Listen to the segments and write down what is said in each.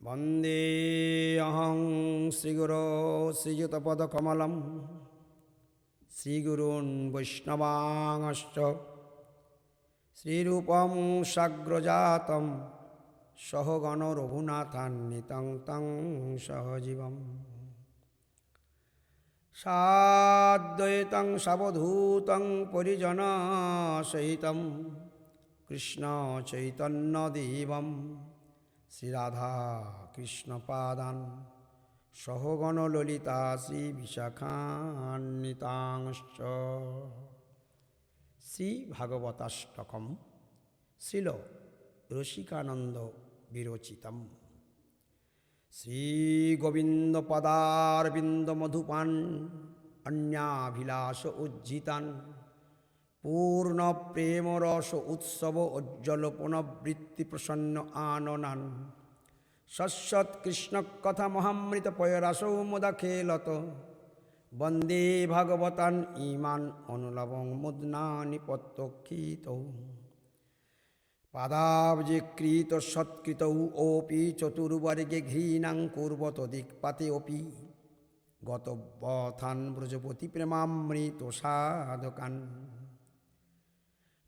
वंदे अहं श्रीगुरो श्रीयुतपदकमलं श्रीगुरून् वैष्णवांश्च श्रीरूपं साग्रजातं सहगण रघुनाथान्वितं तं सहजीवम् साद्वैतं सवधूतं परिजनसहितं कृष्ण चैतन्यदेवं श्रीराधा कृष्णपादान् सहगण ललिता श्रीविशाखान्वितांश्च श्रीभागवताष्टकं श्रील रसिकानंद विरचितम् श्रीगोविंदपदारविंद मधुपान अन्याभिलाष उज्जितान पूर्ण प्रेम रस उत्सव उज्ज्वल पुनवृत्ति प्रसन्न आननान सत्सत कृष्ण कथा महामृत पयरासो मुदखेलत वंदे भगवतान ईमान अनुलवं मुद्नानि पत्तोखितौ पादाब्जे कृत सत्कृतौ ओपि चतुर्वर्गे घृणां कुर्वत दिक्पातेऽपि गतव्यथान् व्रजपति प्रेमामृत साधकान्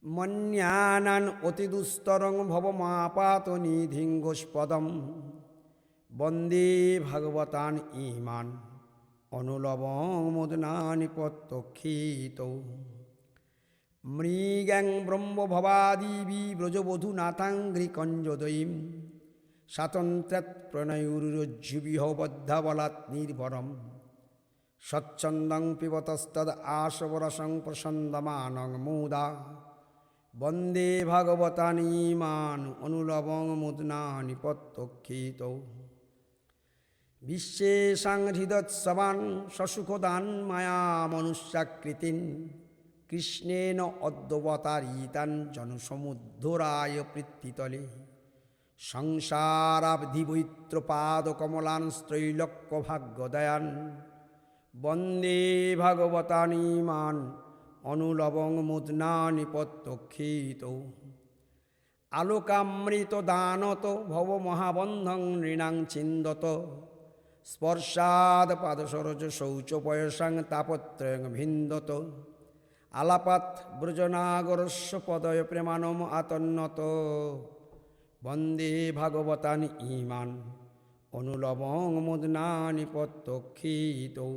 मन्यानान् अतिदुस्तरं भवमापातनिधिं गोष्पदं वन्दे भगवतान् ईमान् अनुलवं मुद्नानि पत्तोखितौ मृगां ब्रह्मभवादिवि व्रजवधूनाथाङ्घ्रिकञ्जोदयीं स्वातन्त्र्यात् प्रणयोरुज्जुविह बद्धबलात् निर्भरं सच्चन्दं पिबतस्तद् आशवरसं प्रसन्दमानं मुदा वन्दे भगवतान् ईमान् अनुलवं मुद्नानि पत्तोखितौ विश्वेशां हृदत्सवान् ससुखदान् माया मनुष्याकृतिन् कृष्णेन अद्वतारितान् जनसमुद्धराय पृथ्वीतले संसाराब्धिवैत्रपादकमलान् त्रैलोक्यभाग्यदयान् वन्दे भगवतान् ईमान् अनुलवं मुद्नानि पत्तोखितौ आलोकामृतदानतो भवमहाबन्धं नृणां छिन्दत स्पर्शाद् पादसरोजशौचपयसां तापत्रयं भिन्दत आलापात ब्रजनागरस्य पदय प्रेमानम आतन्नत वन्दे भगवतान् ईमान् अनुलवं मुद्नानि पत्तोखितौ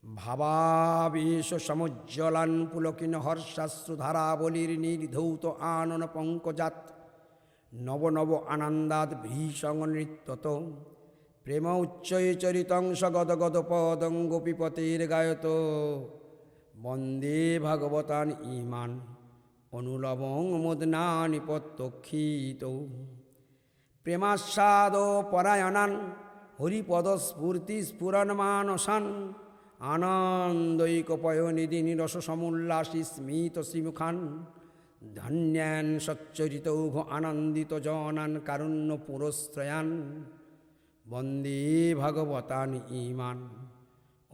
भावावेश समुज्ज्वलान् पुलकिन हर्षाश्रुधारावलिर्निर्धौत आनन पङ्कजात् नव नव आनन्दात् भीषं नृत्यत प्रेम उच्चैचरितं सगदगदपदं गोपीपतेर्गायत वन्दे भगवतान् ईमान् अनुलवं मुद्नानि पत्तोखितौ प्रेमास्वादो परायणान् हरिपदस्फूर्तिस्फुरन्मानसान् आनन्दैकपयोनिधिनि रससमुल्लासि स्मितश्रीमुखान् धन्यान् सच्चरितौघ आनन्दितजनान् कारुण्यपुरस्त्रयान् वन्दे भगवतान् ईमान्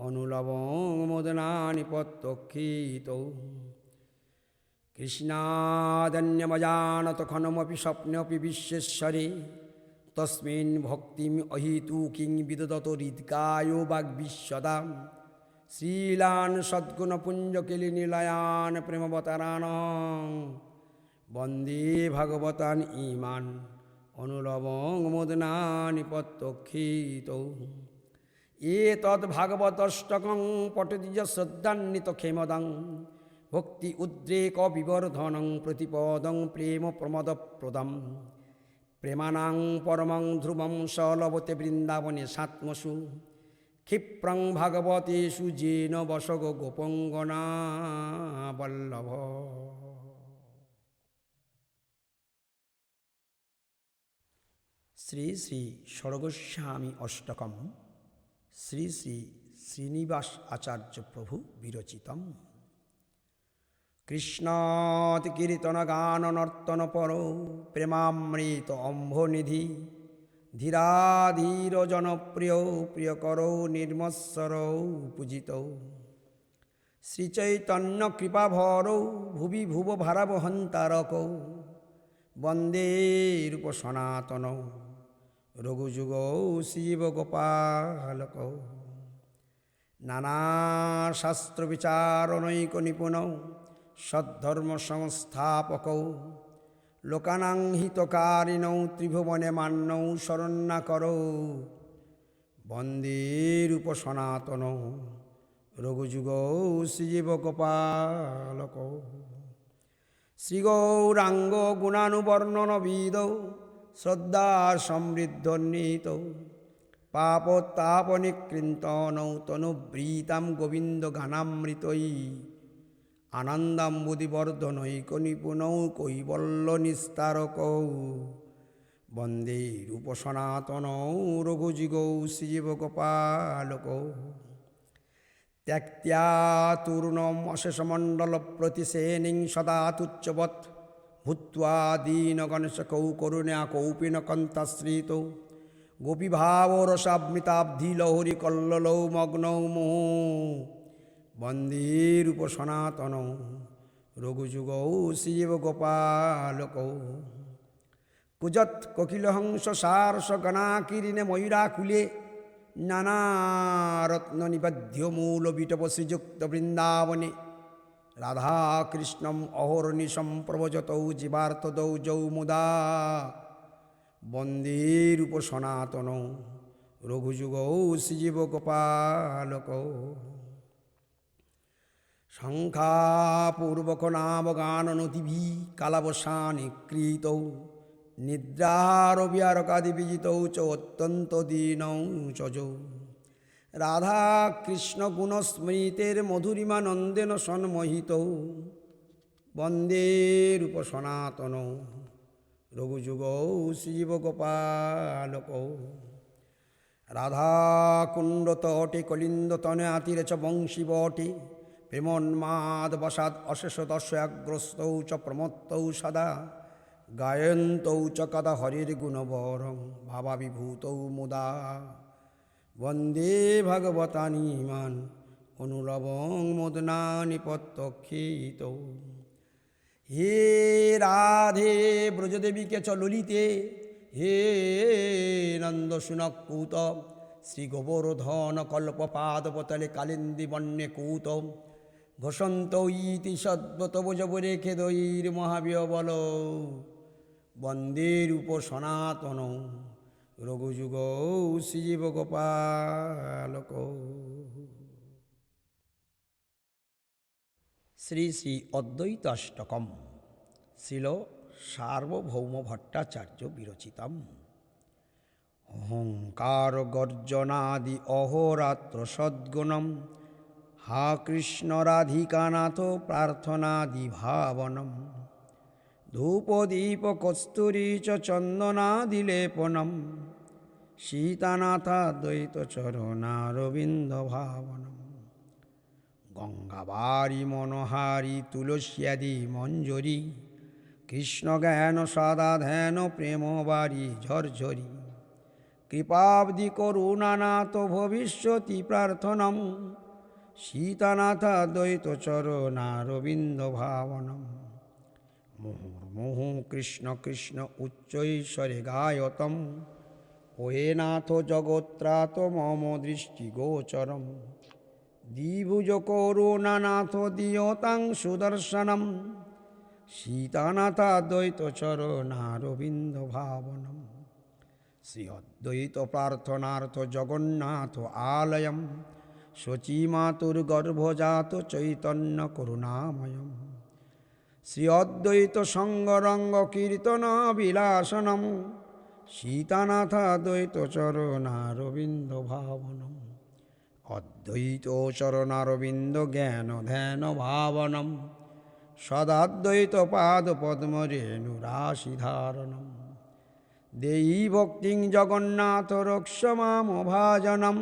अनुलवं मुद्नानि पत्तोखितौ कृष्णादन्यमजानत खनमपि स्वप्नमपि विश्वेश्वरे तस्मिन् भक्तिम् अहेतुकीं विदधतो हृद्कायो वाग्विशदा श्रीलान् सद्गुणपुञ्जकिलिनिलयान् प्रेमवतारान् वन्दे भगवतान् ईमान् अनुलवं मुद्नानि पत्तोखितौ एतद्भागवतष्टकं पठति च श्रद्धान्वितखेमदं भक्ति उद्रेक विवर्धनं प्रतिपदं प्रेम प्रमदप्रदं प्रेमाणां परमं ध्रुवं स लभते वृन्दावने सात्मसु क्षिप्रं भागवतेषु येन वसग गोपङ्गना वल्लभ। श्री श्री षड्गोस्वामी अष्टकम् श्री श्री श्रीनिवास आचार्य प्रभु विरचितम् कृष्णात् कीर्तन नर्तन परो प्रेमामृत अम्भोनिधि धीराधीर जनप्रिय प्रियकरो निर्मत्सरो पूजितौ श्रीचैतन्य कृपाभरो भुवि भुव भारावहंतारको वंदे रूप सनातन রঘুযুগ শিব গোপালক নানা শাস্ত্র বিচারণৈক নিপুণ সদ্ধর্ম সংস্থাপক লোকানাং হিতকারিণৌ ত্রিভুবনে মান্যৌ শরণ্যাকর বন্দে রূপ সনাতন রঘুযুগ শ্রীজীব গোপালক শ্রীগৌরাঙ্গ গুণানুবর্ণন বিদ শ্রদ্ধা সমৃদ্ধন্বিত পাপতাপনিকৃন্তনৌ তনুবৃতাম গোবিন্দ গানামৃতৈ আনন্দাম্বুদিবর্ধনৈক নিপুণৌ কৈবল্য নিস্তারকৌ বন্দে রূপ সনাতনৌ রঘুযুগৌ শ্রীজীব গোপালক ত্যক্ত্যা তূর্ণম অশেষমণ্ডল প্রতিসেনিং সদা তুচ্ছবৎ ভূত্বা দীনগণেশকৌ করুণা কৌপিনকন্তাশ্রিত গোপীভাবরসাবৃতাব্ধি লহরী কল্ললৌ মগ্নৌ মোহ বন্দে রূপ সনাতন রঘুযুগৌ শ্রীজীব গোপালক কুজৎ কোকিলহংস সারস গণাকিরিণে ময়ূরাকুলে নানারত্ন নিবধ্য মূল বিটপ শ্রীযুক্ত বৃন্দাবনে রাধাকৃষ্ণম অহর্নিশম প্রভজতৌ জীবার্তদৌ যৌ মুদা বন্দে রূপ সনাতন রঘুযুগৌ শ্রীজীব গোপালক শঙ্খাপূর্বক নামগান নতিভি কালাবসানি কৃত নিদ্রারবিয়ারকাদি বিজিতৌ চ অত্যন্ত দীনৌ চজৌ রাধা কৃষ্ণ গুণস্মৃতের মধুরিমা নন্দেন সন্মোহিত বন্দে রূপ সনাতন রঘুযুগৌ শ্রীজীব গোপালক রাধাকুণ্ড তটে কলিন্দ তনে আতিরে চ বংশী বটে প্রেমন্মাদ বসাদ অশেষ দর্শয়াগ্রস্তৌ চ প্রমত্তৌ সদা গায়ন্তৌ চ কদা হরির গুণবরং ভাবাবিভূতৌ মুদা বন্দে ভগবতানিমান অনুলবং মুদনানি পত্তক্ষিত হে রাধে ব্রজদেবীকে চ ললিতে হে নন্দ শুনকুত শ্রী গোবর্ধন কল্পপাদপতলে কালিন্দী বন্যে কূত ঘোষন্ত ইতি সদ্বতবজব রেখে দৈর মহাবীয় বল বন্দে রূপ সনাতন রঘুযুগৌ শ্রীজীব গোপালক শ্রী শ্রী অদ্বৈতাষ্টকম শ্রীল সার্বভৌম ভট্টাচার্য বিরচিতম অহংকার গর্জনাদি অহোরাত্র সদ্গুণম হা কৃষ্ণ রাধিকানাথ প্রার্থনাদি ভাবনম ধূপদীপ কস্তুরী চ চন্দনাদিলেপনম সীতানাথাদ্বৈত চরণারবিন্দ ভাবনম গঙ্গাবারী মনোহারী তুলস্যাদি মঞ্জরি কৃষ্ণ জ্ঞান সদা ধ্যান প্রেমবারী ঝরঝরি কৃপাব্ধি করুণানাথ ভবিষ্যতি প্রার্থনম সীতানাথাদ্বৈত চরণারবিন্দ ভাবনম মুহুর্মুহু কৃষ্ণ কৃষ্ণ উচ্চৈশ্বরে গায়তম ওহে নাথ জগত্রাত মম দৃষ্টিগোচরম দ্বিভুজ করুণানাথ দিয়তাং সুদর্শনম সীতানাথাদ্বৈত চরণারবিন্দ ভাবনম শ্রী অদ্বৈত প্রার্থনার্থ জগন্নাথ আলয়ম শচীমাতুর্গর্ভজাত চৈতন্য করুণাময়ম শ্রী অদ্বৈত সঙ্গরঙ্গ কীর্তন বিলাসনম সীতানাথাদ্বৈত চরণারবিন্দ ভাবনম অদ্বৈত চরণারবিন্দ জ্ঞান ধ্যান ভাবনম সদাদ্বৈত পাদ পদ্ম রেণুরাশিধারণম দেয়ী ভক্তিং জগন্নাথ রক্ষমাম ভাজনম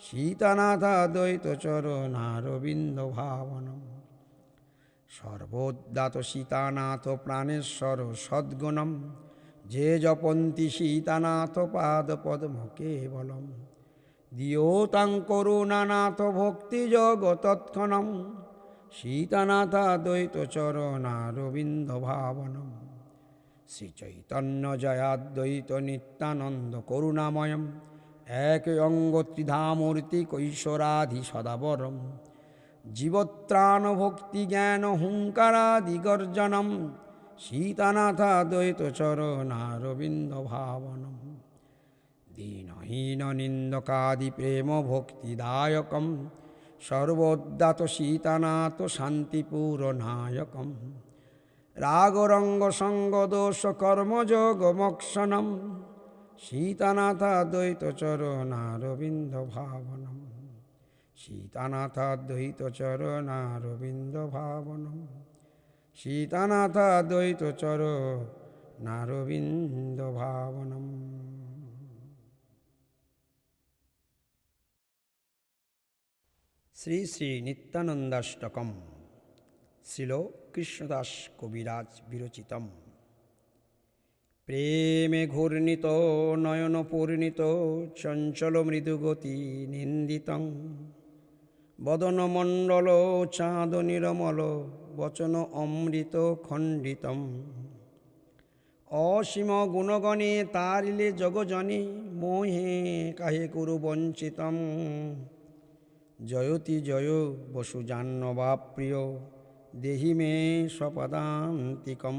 সীতানাথাদ্বৈত চরণারবিন্দ ভাবনম সর্বোদ্দাত সীতানাথ প্রাণেশ্বর সদ্গুণম যে জপন্তি সীতানাথ পাদ পদ্ম কেবলম দিয়োতাং করুণানাথ ভক্তি জগতৎক্ষণম সীতানাথাদ্বৈত চরণারবিন্দ ভাবনম শ্রীচৈতন্য জয়াদ্বৈত নিত্যানন্দ করুণাময়ম এক অঙ্গ ত্রিধামূর্তি কৈশোরাধি সদাবরম জীবত্রাণ ভক্তি জ্ঞান হুঙ্কারাদি গর্জনম সীতানাথাদ্বৈত চরণারবিন্দ ভাবনম দীনহীন নিন্দকাদি প্রেম ভক্তিদায়কম সর্বোদ্দাত সীতানাথ শান্তিপূরনায়কম রাগরঙ্গ সঙ্গ দোষ কর্মযোগ মোক্ষণম সীতানাথাদ্বৈত চরণারবিন্দ ভাবনম সীতানাথাদ্বৈত চরণারবিন্দ ভাবনম সীতানাথাদ্বৈত চরণারবিন্দ ভাবনম। শ্রী শ্রী নিত্যানন্দাষ্টকম শ্রীল কৃষ্ণদাস কবিরাজ বিরচিতম। প্রেমে ঘূর্ণিত নয়ন পূর্ণিত চঞ্চল মৃদুগতি নিন্দিতং বদনমণ্ডল চাঁদ নিরমল বচন অমৃত খণ্ডিতম অসীম গুণগণে তারিলে জগজনে মোহে কাহে কুরু বঞ্চিতম জয়তি জয় বসু জাহ্নবা প্রিয় দেহি মে স্বপদান্তিকম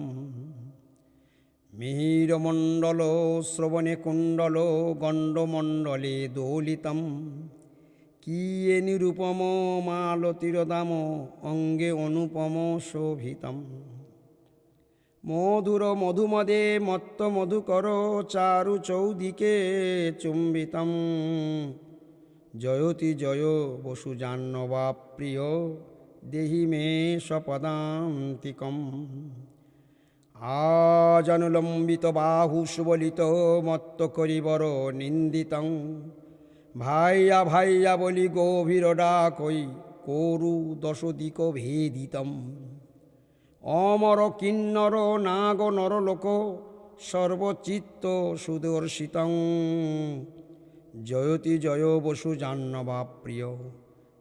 মিহিরমণ্ডল শ্রবণে কুণ্ডল গণ্ডমণ্ডলে দোলিতম কিয়ে নিরূপম মালতিরদাম অঙ্গে অনুপম শোভিতম মধুর মধুমদে মত্ত মধুকর চারু চৌদিকে চুম্বিতম জয়তি জয় বসু জাহ্নবা প্রিয় দেহি মে স্বপদান্তিকম আজানুলম্বিত বাহু সুবলিত মত্ত করিবর নিন্দিতং ভাইয়া ভাইয়া বলি গভীর ডাকই করু দশদিক ভেদিতম অমর কিন্নর নাগ নরলোক সর্বচিত্ত সুদর্শিতং জয়তি জয় বসু জাহ্নবা প্রিয়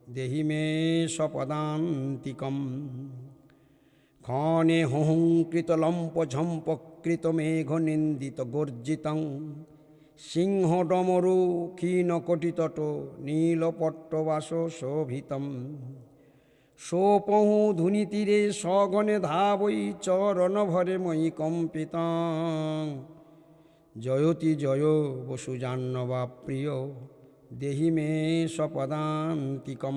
দেহি মে স্বপদান্তিকম ক্ষণে হুঙ্কৃত লম্প ঝম্পকৃত মেঘ নিন্দিত গর্জিতং সিংহ ডমরু ক্ষীণ কটিতট নীলপট্টবাস শোভিতম সোপহু ধুনি তীরে সগণে ধাবই চরণ ভরে ময়ি কম্পিতং জয়তি জয় বসু জাহ্নবা প্রিয় দেহি মে স্বপদান্তিকম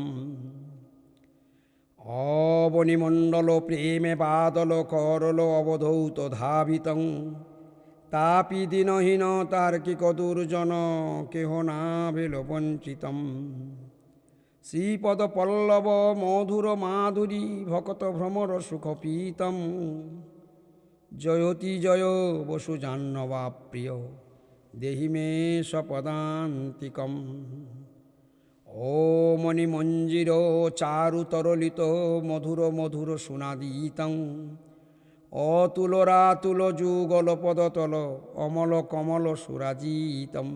অবনিমণ্ডল প্রেমে বাদল করল অবধৌত ধাবিতং তাপি দিনহীন তার্কিক দুর্জন কেহ না ভেল বঞ্চিতম শ্রীপদ পল্লব মধুর মাধুরী ভকত ভ্রমর সুখ পীতম জয়তি জয় বসু জাহ্নবা প্রিয় দেহি মে স্বপদান্তিকম ও মণিমঞ্জির চারু তরলিত মধুর মধুর সুনাদিতং অতুলরাতুল যুগল পদতল অমল কমল সুরাজিতম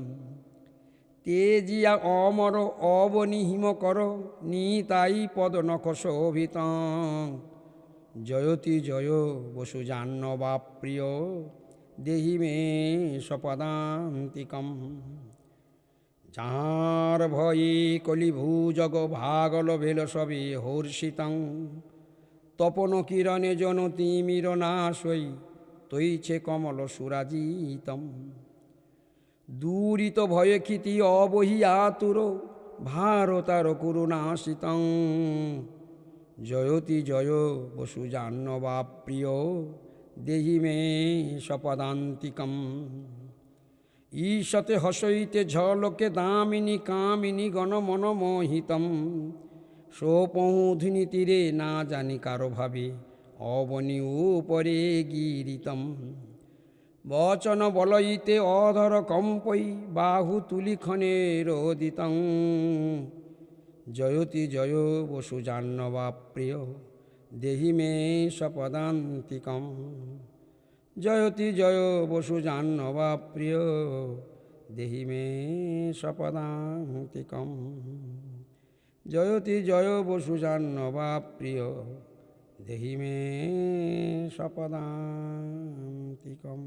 তেজিয়া অমর অবনি হিমকর নিতাই পদনখ শোভিতং জয়তি জয় বসু জাহ্নবা প্রিয় দেহি মে স্বপদান্তিকম যাঁর ভয়ে কলিভূজগ ভাগল ভেল সবে হর্ষিতং তপন কিরণে জন তিমির নাশই তৈছে কমল সুরাজিতম দূরিত ভয়ে ক্ষিতি অবহি আতুর ভারতার করুণাসিতং জয়তি জয় বসু জাহ্নবা প্রিয় দেহি মে স্বপদান্তিকম ঈশতে হসইতে ঝলকে দামিনী কামিনী গণমন মোহিতম সোপৌধুনি তীরে না জানি কারো ভাবে অবনি উপরে গিরিতম বচন বলইতে অধর কম্পই বাহু তুলিখনে রোদিতং জয়তি জয় বসু জাহ্নবা প্রিয় দেহি মে স্বপদান্তিকম জয়তি জয় বসু জাহ্নবা প্রিয় দেহি মে স্বপদান্তিকম জয়তি জয় বসু জাহ্নবা প্রিয় দেহি মে স্বপদান্তিকম।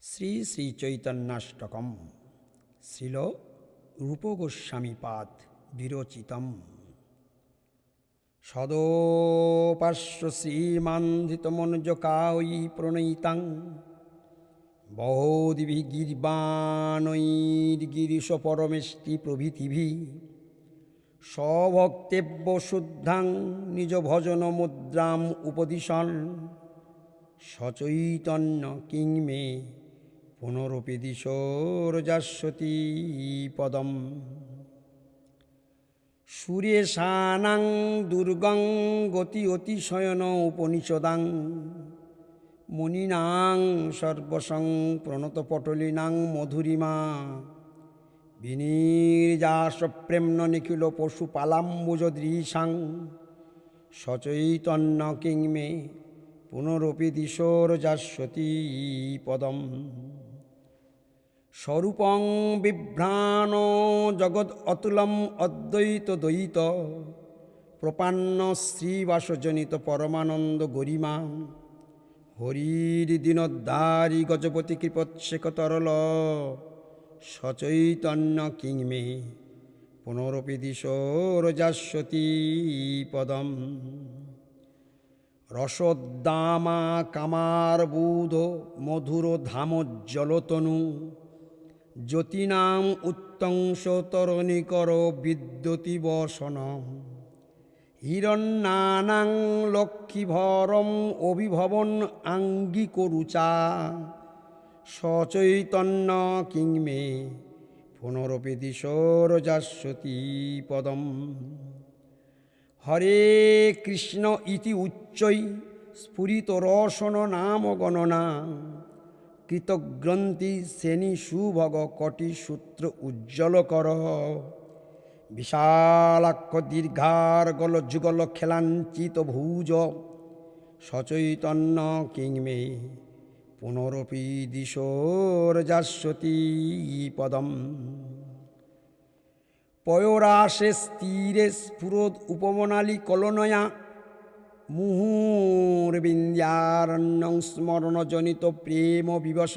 শ্রী শ্রী চৈতন্যাষ্টকম শ্রীল রূপ গোস্বামীপাদ বিরচিতম। সদোপাস্য শ্রীমান্ধিতমনুজকায়ি প্রণয়িতাং বহোদিভি গির্বাণৈর্গিরিশ পরমেষ্টি প্রভৃতিভি স্বভক্তেব্য শুদ্ধাং নিজ ভজন মুদ্রাম উপদিশন সচৈতন্য কিং মে পুনরপি দিশোরজাস্বতী পদম। সুরেশানাং দুর্গং গতি অতিশয়ন উপনিষদাং মুনিনাং সর্বসং প্রণতপটলিনাং মধুরিমা বিনির্যাস প্রেম্ন নিখিল পশুপালাম্বুজদৃশাং সচৈতন্য কিং মে পুনরপি দিশোরজাস্বতী পদম। স্বরূপং বিভ্রাণ জগদ অতুলম অদ্বৈত দ্বৈত প্রপান্ন শ্রীবাসজনিত পরমানন্দ গরিমা হরির দীনোদ্ধারী গজপতি কৃপৎসেক তরল সচৈতন্য কিং মে পুনরপি দিশোরজাস্বতী পদম। রসোদ্দামা কামার বুধ মধুর ধামোজ্জ্বলতনু জ্যোতিনাম উত্তংশ তরণীকর বিদ্যুতি বসন হিরণ্যানাং লক্ষ্মীভরম অভিভবন আঙ্গিকরুচা সচৈতন্য কিং মে পুনরপি দিশোরজাস্বতী পদম। হরে কৃষ্ণ ইতি উচ্চৈ স্ফুরিত রসন নাম গণনা কৃতগ্রন্থি শ্রেণী সুভগ কটি সূত্র উজ্জ্বল কর বিশালাক্ষ দীর্ঘার গল যুগল খেলাঞ্চিত ভুজ সচৈতন্য কিং মে পুনরপি দিশোরজাস্বতী পদম। পয়োরাশে স্থিরে স্ফুরোদ উপবনালী কলনয়া মুহুর্বিন্দ্যারণ্যং স্মরণজনিত প্রেম বিবশ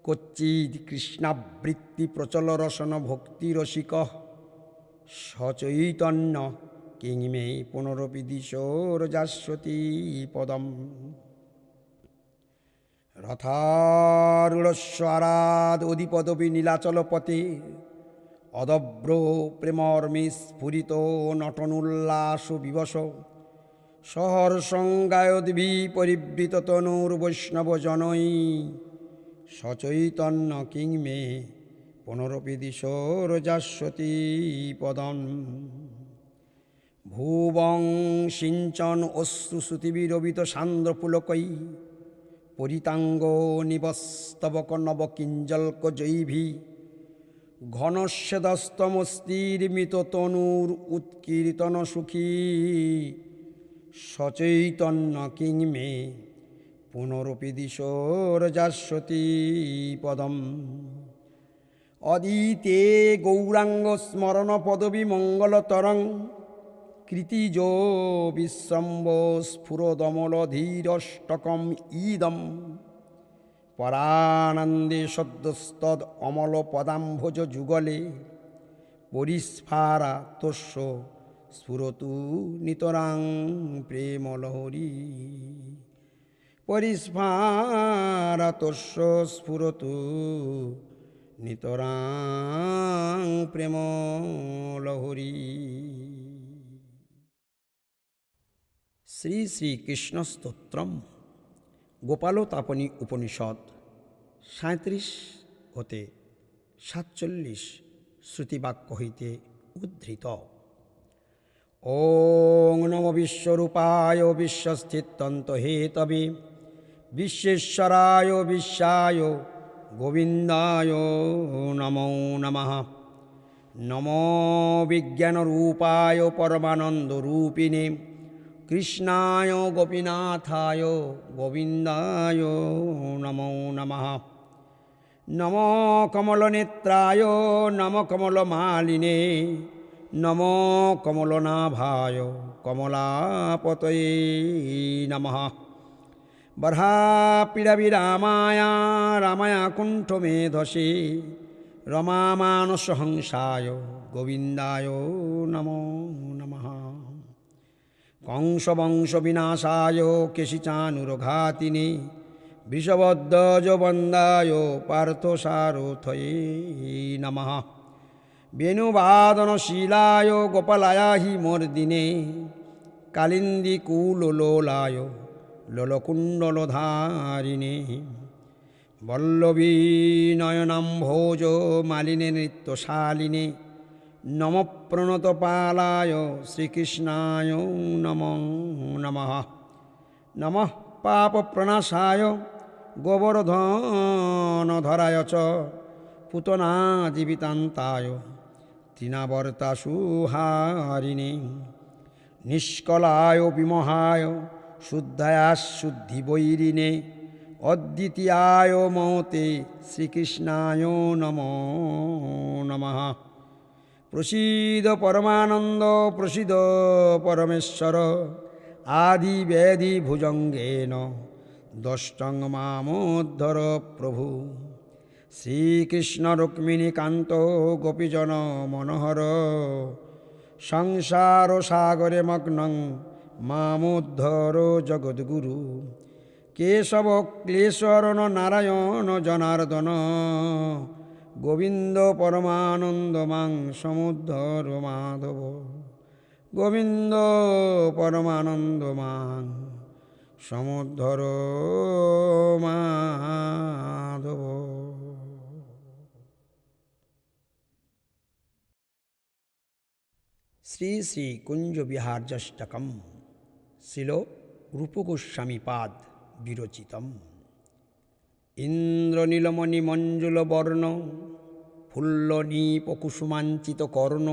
কচ্চিৎ কৃষ্ণাবৃত্তি প্রচল রসন ভক্তিরসিক সচৈতন্য কিং মে পুনরপি দিশোরজাস্বতী পদম। রথারূঢ়স্য আরাদ অধিপদপি নীলাচলপতে অদব্র প্রেমর্মে স্ফুরিত নটনোল্লাস বিবশ সহর্ষঙ্গায়োদ্ভি পরিবৃত তনুর্বৈষ্ণবজনৈ সচৈতন্য কিং মে পুনরপি দিশোরজাস্বতী পদম। ভুবং সিঞ্চন অশ্রুশ্রুতিবিরবিত সান্দ্রপুলকৈ পরিতাঙ্গ নিবস্তবক নবকিঞ্জল্ক জৈভি ঘনস্যদস্তমস্তির্মিত তনুর উৎকীর্তন সুখী সচৈতন্য কিং মে পুনরপি দিশোরজাস্বতী পদম। অদিতে গৌরাঙ্গ স্মরণ পদবী মঙ্গলতরং কৃতিজ বিশ্রম্ব স্ফুরদমল ধীরষ্টকম ইদম পরানন্দে সদ্যস্তদ অমল পদাম্ভোজ যুগলে পরিস্ফারা তস্য স্ফুরতু নিতরাং প্রেমলহরী পরিস্ফারা তস্য স্ফুরতু নিতরাং প্রেমলহরী। শ্রী শ্রীকৃষ্ণ স্তোত্রম গোপালতাপনী উপনিষদ 37 হতে 47 শ্রুতিবাক্য হইতে উদ্ধৃত। ওং নম বিশ্বরূপায় বিশ্বস্থিতন্তহেতবে বিশ্বেশ্বরায় বিশ্বায় গোবিন্দায় নমো নমঃ। নমো বিজ্ঞানরূপায় পরমানন্দরূপিণে কৃষ্ণায় গোপীনাথায় গোবিন্দায় নমো নমঃ। নম কমলনেত্রায় নম কমলমালিনে নম কমলনাভায় কমলাপতয়ে নমঃ। বর্হাপীড়বিরামায় রামায় কুণ্ঠমেধসে রমামানসহংসায় গোবিন্দায় নমো নমঃ। কংসবংশবিনাশায় কেশিচানুরঘাতিনে বৃষভধ্বজবন্দায় পার্থসারথয়ে নমঃ। বেণুবাদনশীলায় গোপালায় হি মর্দিনে কালিন্দীকুললোলায় ললকুণ্ডলধারিণে বল্লভী নয়নাম্ভোজ মালিনে নৃত্যশালিনে নম প্রণতপালায় শ্রীকৃষ্ণায় নমো নমঃ। নমঃ পাপপ্রণাশায় গোবর্ধনধরায় চ পুতনাজীবিতান্তায় তৃণাবর্তাসুহারিণে নিষ্কলায় বিমহায় শুদ্ধায়া শুদ্ধিবৈরিণে অদ্বিতীয়ায় মতে শ্রীকৃষ্ণায় নমো নমঃ। প্রসীদ পরমানন্দ প্রসীদ পরমেশ্বর আদিবেদি ভুজঙ্গেন দষ্টং মামোদ্ধর প্রভু। শ্রীকৃষ্ণ রুক্মিণী কান্ত গোপীজন মনোহর সংসার সাগরে মগ্নং মামোদ্ধর জগদ্গুরু। কেশব ক্লেশরণ নারায়ণ জনার্দন গোবিন্দ পরমানন্দ মাং সমুদ্ধর মাধব। গোবিন্দ পরমানন্দ মাং সমুদ্ধর মাধব। শ্রী শ্রী কুঞ্জ বিহার্যষ্টকম শিল রূপগোস্বামীপাদ বিরচিতম। ইন্দ্রনীলমণি মঞ্জুল বর্ণ ফুল্লনীপকুসুমাঞ্চিত কর্ণ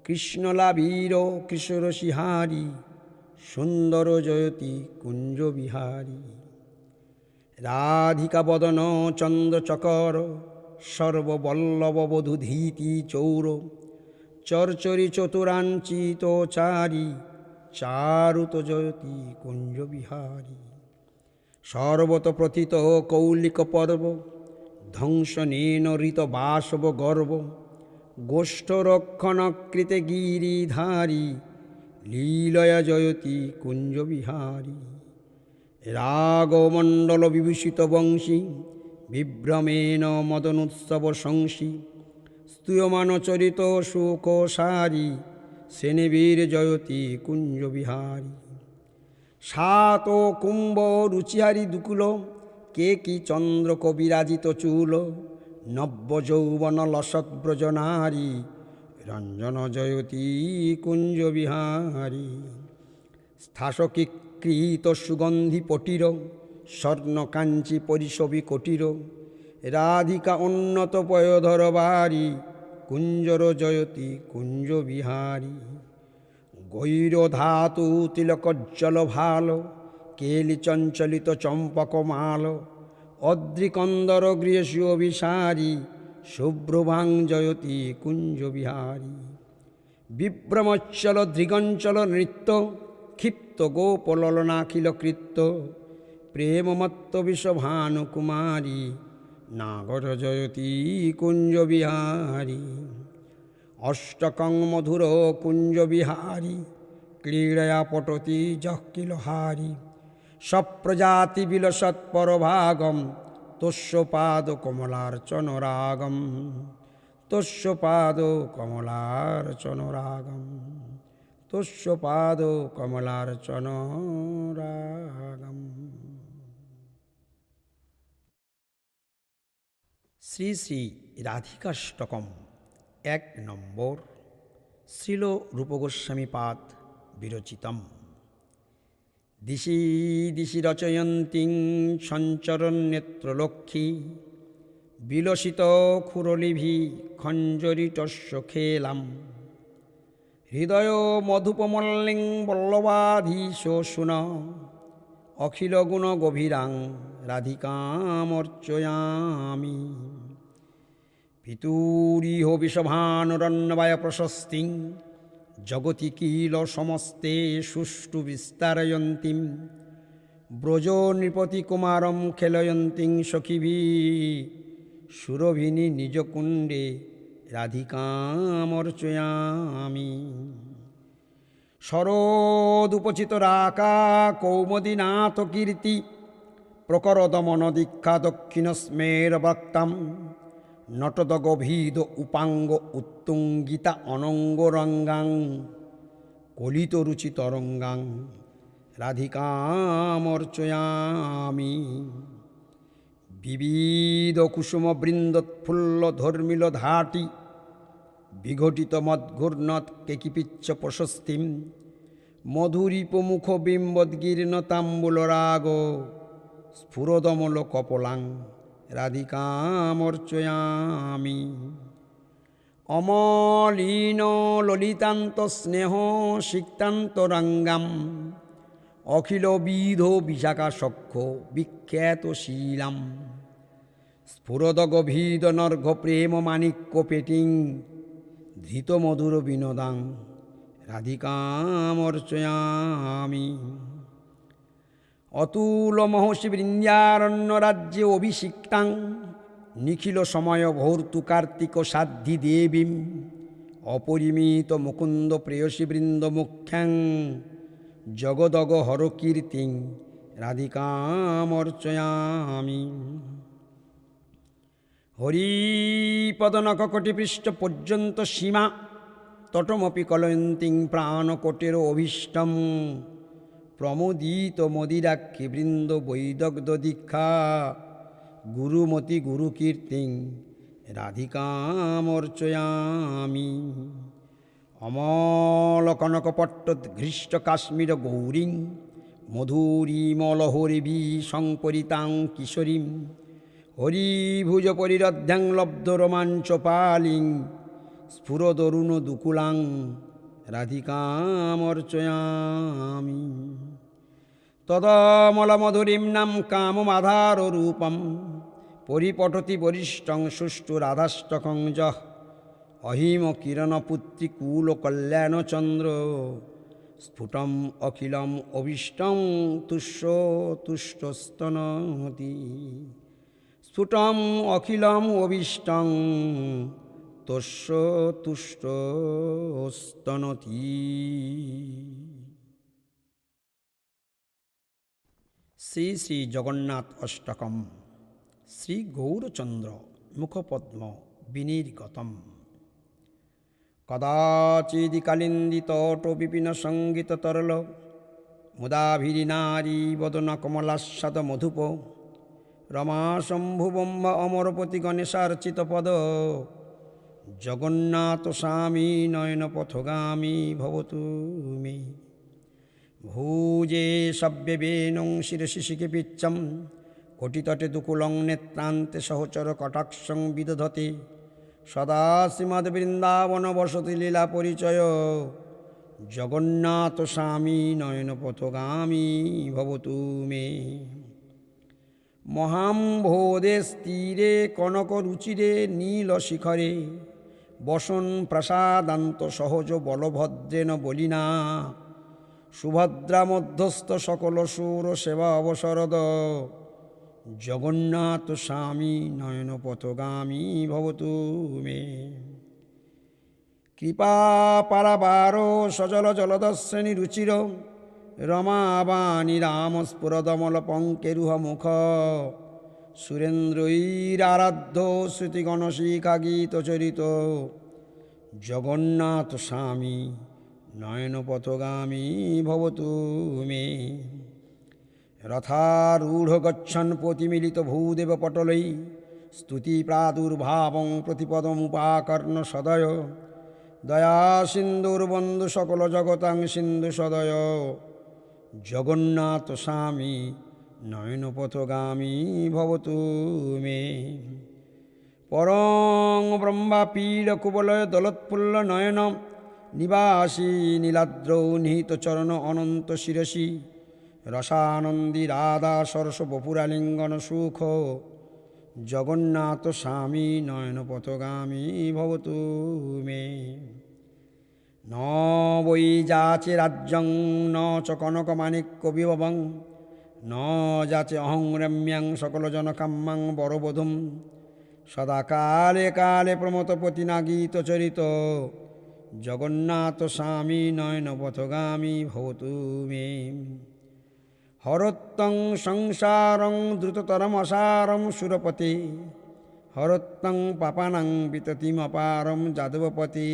কৃষ্ণলাভীর কিশোর সিহারি সুন্দর জয়তী কুঞ্জ বিহারী। রাধিকা বদন চন্দ্রচকর সর্ববল্লভ বধূধীতি চৌর চরচরি চতুরাঞ্চিত চারি চারুত জয়তী কুঞ্জ বিহারী। সর্বত প্রথিত কৌলিক পর্ব ধ্বংসনেন ঋত বাসব গর্ব গোষ্ঠরক্ষণ কৃতে গিরিধারী লীলয়া জয়তী কুঞ্জ বিহারী। রাগমণ্ডল বিভূষিত বংশী বিভ্রমেণ মদনোৎসব সংশী স্তূয়মান চরিত সুকোসারী সেনেবীর জয়তী কুঞ্জ বিহারী। সাত কুম্ভ রুচিহারি দুকুল কেকি চন্দ্র কবিরাজিত চূল নব্য যৌবন লসৎব্রজ নারী রঞ্জন জয়তী কুঞ্জ বিহারী। স্থাসকীকৃত সুগন্ধি পটির স্বর্ণ কাঞ্চি পরিশোভি কোটির রাধিকা উন্নত পয়োধর বারী কুঞ্জর জয়তী কুঞ্জ বিহারী। গৈর ধাতু তিলকজ্জল ভাল কেলি চঞ্চলিত চম্পক মাল অদ্রিকন্দর গৃহস্য বিসারী শুভ্রভাং জয়তী কুঞ্জ বিহারী। বিভ্রমচ্চল দৃগঞ্চল নৃত্য ক্ষিপ্ত গোপললনাখিল কৃত্য প্রেমমত্ত বিশ্বভানুকুমারী নাগর জয়তী কুঞ্জ বিহারী। অষ্টকং মধুর কুঞ্জ বিহারী ক্রীড়য়া পটতি যঃ কিলহারী সপ্রজাতি বিলসৎপরভাগম তস্য পাদ কমলার্চন রাগম তস্য পাদ কমলার্চন রাগম তস্য পাদ কমলার্চন রাগম। শ্রী শ্রী রাধিকাষ্টকম ১ নম্বর শ্রীল রূপগোস্বামীপাদ বিরচিতম। দিশি দিশি রচয়ন্তীং সঞ্চরন্নেত্রলক্ষ্মী বিলসিত ক্ষুরলিভি খঞ্জরিটস্য খেলাম হৃদয় মধুপমল্লিং বল্লবাধীশোষুন অখিল গুণ গভীরাং রাধিকামর্চয়ামি। পিতুরিহ বিষভানুরন্নবায় প্রশস্তিং জগতি কিল সমস্তে সুষ্ঠু বিস্তারয়ন্তীম। ব্রজ নৃপতি কুমারম খেলয়ন্তীং সখিভি সুরভিনী নিজকুণ্ডে রাধিকামর্চয়ামি। শরদুপচিত রাকা কৌমদীনাথ কীর্তি প্রকরদমন দীক্ষা দক্ষিণস্মের বক্তাম। নটদগভীদ উপাঙ্গ উত্তুঙ্গিতা অনঙ্গরঙ্গাং কলিতরুচি তরঙ্গাং রাধিকামর্চয়ামি। বিবিধ কুসুম বৃন্দোৎফুল্ল ধর্মিল ধাটি বিঘটিত মদ্ঘূর্ণত কেকিপিচ্ছ প্রশস্তিম। মধুরিপমুখ বিম্বদ্গীর্ণ তাম্বুলরাগ স্ফুরদমল কপলাং রাধিকামর্চয়ামি। অমলিন ললিতান্ত স্নেহ সিক্তান্তরঙ্গাম অখিল বিধ বিশাখা সখ্য বিখ্যাত শীলাম। স্ফুরদগভীদ নর্ঘ প্রেম মাণিক্য পেটিং ধৃত মধুর বিনোদাং রাধিকামর্চয়ামি। অতুল মহর্ষি বৃন্দারণ্য রাজ্যে অভিষিক্তাং নিখিল সময় ভর্তু কার্তিক সাধ্যি দেবীম। অপরিমিত মুকুন্দ প্রেয়সী বৃন্দ মুখ্যাং জগদগ হরকীর্তিং রাধিকামর্চয়ামি। হরিপদনখকটিপৃষ্ঠ পর্যন্ত সীমা তটমপি কলয়ন্তীং প্রাণকোটের অভীষ্টম। প্রমোদিত মদিরাক্ষী বৃন্দ বৈদগ্ধ দীক্ষা গুরুমতি গুরুকীর্তিং রাধিকামর্চয়ামি। অমল কনকপট্টঘৃষ্ট কাশ্মীর গৌরীং মধুরিমলহরিভি সংপরিতাং কিশোরীম। হরিভুজ পরিরধ্যাং লব্ধ রোমাঞ্চপালিং স্ফুরদরুণ দুকুলাং রাধিকামর্চয়ামি। তদমলমধুরিম নাম কামমাধার রূপম পরিপটতি বরিষ্ঠং সুষ্ঠু রাধাষ্টকং যঃ। অহিম কিরণপুত্রী কুল কল্যাণচন্দ্র স্ফুটম অখিলম অভীষ্টং তুষ্য তুষ্টস্তনতি। স্ফুটম অখিলম অভীষ্টং তস্য তুষ্টস্তনতি। শ্রী শ্রী জগন্নাথ অষ্টকম। শ্রী গৌরচন্দ্র মুখপদ্ম বিনির্গতম। কদাচিদি কালিন্দিতট বিপিন সঙ্গীত তরল মুদাভিরি নারী বদন কমলাস্বাদ মধুপ। রমা শম্ভুবম্ব অমরপতি গণেশার্চিত পদ জগন্নাথ স্বামী নয়ন পথগামী ভবতু মে। ভুজে সব্যবেনং শিরসি শিখিপিচ্ছম কোটিতটে দুকুলং নেত্রান্তে সহচর কটাক্ষং বিদধতে। সদা শ্রীমদ্ বৃন্দাবন বসতি লীলা পরিচয় জগন্নাথ স্বামী নয়ন পথগামী ভবতু মে। মহাম্ভোদেশ তীরে কনক রুচিরে নীল শিখরে বসন প্রসাদান্ত সহজ বলভদ্রেণ বলিনা। সুভদ্রা মধ্যস্থ সকল সুর সেবা অবসরদ জগন্নাথ স্বামী নয়ন পথগামী ভবতু মে। কৃপা পারাবার সজল জলদশ্রেণী রুচির রমাবাণী রাম স্ফুরদমল পঙ্কেরুহ মুখ। সুরেন্দ্রৈরারাধ্য শ্রুতিগণশিখা গীত চরিত জগন্নাথ স্বামী নয়ন পথগামী ভবতু মে। রথারূঢ় গচ্ছন প্রতিমিলিত ভূদেব পটলৈ স্তুতি প্রাদুর্ভাবং প্রতিপদমুপাকর্ণ সদয়। দয়া সিন্ধুর্বন্ধু সকল জগতাং সিন্ধু সদয় জগন্নাথ স্বামী নয়ন পথগামী ভবতু মে। পরং ব্রহ্মা পীড কুবলয় দলোৎফুল্ল নয়ন নিবাসী নীলাদ্রৌ নিহিত চরণ অনন্ত শিরসি। রসানন্দী রাধা সরস বপুরালিঙ্গন সুখ জগন্নাথ স্বামী নয়ন পথগামী ভবতু মে। ন বৈ যাচে রাজ্যং ন চ কনক মাণিক্য বিভবং ন যাচে অহং রম্যাং সকল জনকাম্যাং বরবধূম সদা কালে কালে প্রমতপতি নাগীত চরিত জগন্নাথ স্বামী নয়ন পথগামী ভবতু মে। হরত্তং সংসারং দ্রুততরমসারম সুরপতি হরত্তং পাপানাং বিততিমপারম যাদবপতি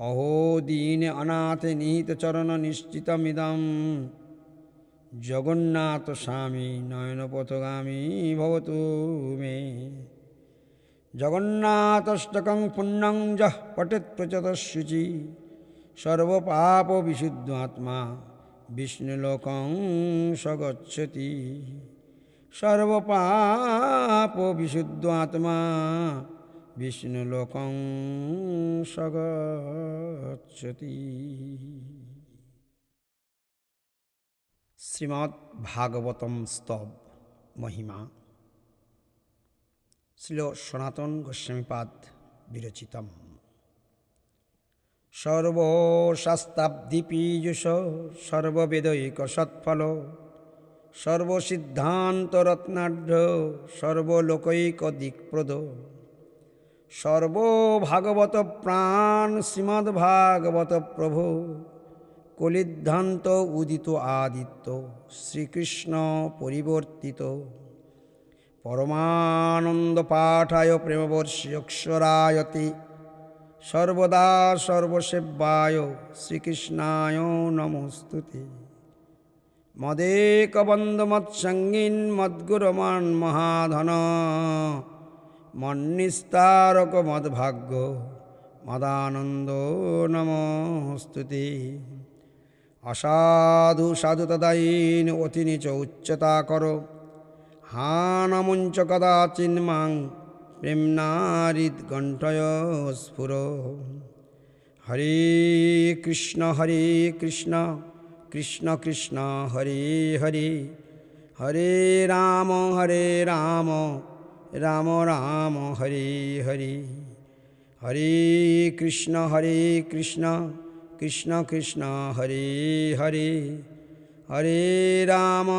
অহো দীনে অনাথে নিহিত চরণ নিশ্চিতমিদম জগন্নাথ স্বামী নয়ন পথগামী ভবতু মে। জগন্নাথষ্টকং পুণ্যং যঃ পঠেৎ প্রচতশুচি সর্বপাপ বিশুদ্ধ আত্মা বিষ্ণুলোকং সগচ্ছতি। সর্বপাপ বিশুদ্ধ আত্মা বিষ্ণুলোকং সগচ্ছতি। শ্রীমদ্ ভাগবতম স্তব মহিমা শ্রীল সনাতন গোস্বামীপাদ বিরচিতম। সর্বশাস্ত্রাব্ধি পীযুষ সর্ববেদৈক সৎফল সর্বসিদ্ধান্তরত্নাঢ্য সর্বলোকৈক দিকপ্রদ সর্বভাগবত প্রাণ শ্রীমদ্ভাগবত প্রভু কলিধ্যান্ত উদিত আদিত্য শ্রীকৃষ্ণ পরিবর্তিত পরমানন্দ পাঠায় প্রেমবর্ষিয়ক্ষরায়তি সর্বদা সর্বসেব্যায় শ্রীকৃষ্ণায় নমস্তুতে। মদেকবন্ধ মৎসঙ্গীন মদ্গুরমান মহাধন মন্নিস্তারক মদ্ভাগ্য মদানন্দ নমস্তুতে। অসাধু সাধু তদায়ীন অতি নিচ উচ্চতা কর হানমুঞ্চ কদাচিন্মাং প্রেমনারিদ কণ্ঠয় স্ফুর। হরে কৃষ্ণ কৃষ্ণ কৃষ্ণ হরে হরে হরে রাম রাম রাম হরে হরে। হরে কৃষ্ণ কৃষ্ণ কৃষ্ণ হরে হরে হরে রাম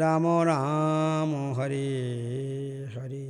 রাম রাম হরে হরে।